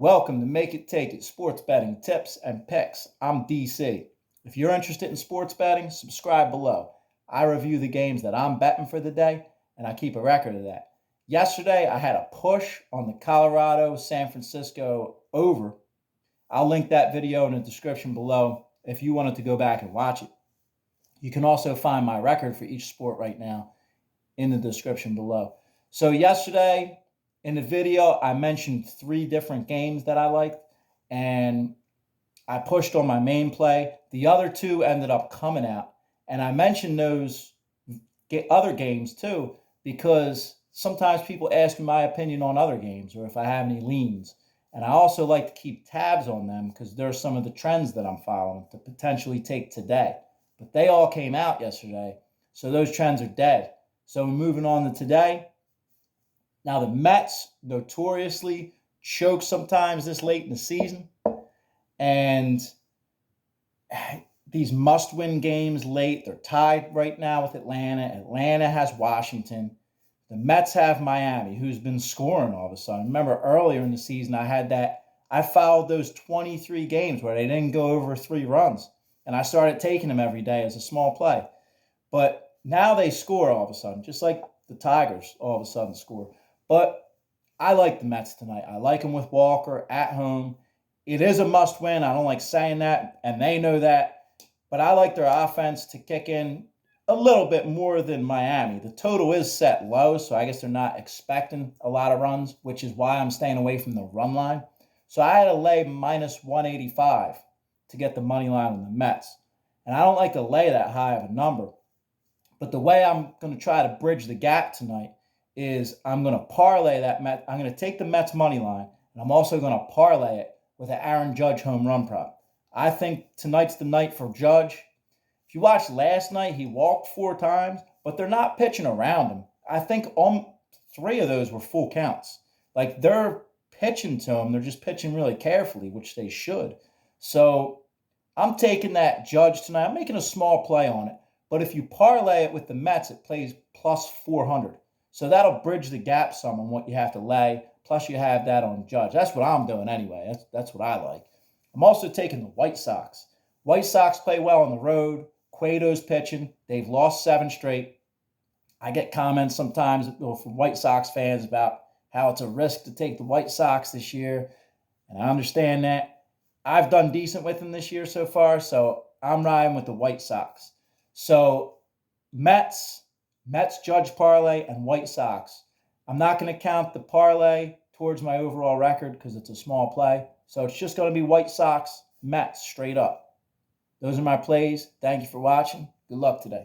Welcome to Make It Take It Sports Betting Tips and Picks. I'm DC. If you're interested in sports betting, subscribe below. I review the games that I'm betting for the day, and I keep a record of that. Yesterday, I had a push on the Colorado-San Francisco over. I'll link that video in the description below if you wanted to go back and watch it. You can also find my record for each sport right now in the description below. So yesterday, in the video, I mentioned 3 different games that I liked, and I pushed on my main play. The other 2 ended up coming out, and I mentioned those other games too because sometimes people ask me my opinion on other games or if I have any leans. And I also like to keep tabs on them because there are some of the trends that I'm following to potentially take today. But they all came out yesterday, so those trends are dead. So moving on to today. Now, the Mets notoriously choke sometimes this late in the season. And these must-win games late, they're tied right now with Atlanta. Atlanta has Washington. The Mets have Miami, who's been scoring all of a sudden. Remember, earlier in the season, I followed those 23 games where they didn't go over 3 runs. And I started taking them every day as a small play. But now they score all of a sudden, just like the Tigers all of a sudden score. But I like the Mets tonight. I like them with Walker at home. It is a must-win. I don't like saying that, and they know that. But I like their offense to kick in a little bit more than Miami. The total is set low, so I guess they're not expecting a lot of runs, which is why I'm staying away from the run line. So I had to lay minus 185 to get the money line on the Mets. And I don't like to lay that high of a number. But the way I'm going to try to bridge the gap tonight is I'm going to parlay that Met. I'm going to take the Mets money line, and I'm also going to parlay it with an Aaron Judge home run prop. I think tonight's the night for Judge. If you watched last night, he walked 4 times, but they're not pitching around him. I think 3 of those were full counts. Like, they're pitching to him. They're just pitching really carefully, which they should. So I'm taking that Judge tonight. I'm making a small play on it. But if you parlay it with the Mets, it plays plus 400. So that'll bridge the gap some on what you have to lay. Plus you have that on Judge. That's what I'm doing anyway. That's what I like. I'm also taking the White Sox. White Sox play well on the road. Cueto's pitching. They've lost 7 straight. I get comments sometimes from White Sox fans about how it's a risk to take the White Sox this year. And I understand that. I've done decent with them this year so far, so I'm riding with the White Sox. So Mets, Judge parlay, and White Sox. I'm not going to count the parlay towards my overall record because it's a small play. So it's just going to be White Sox, Mets, straight up. Those are my plays. Thank you for watching. Good luck today.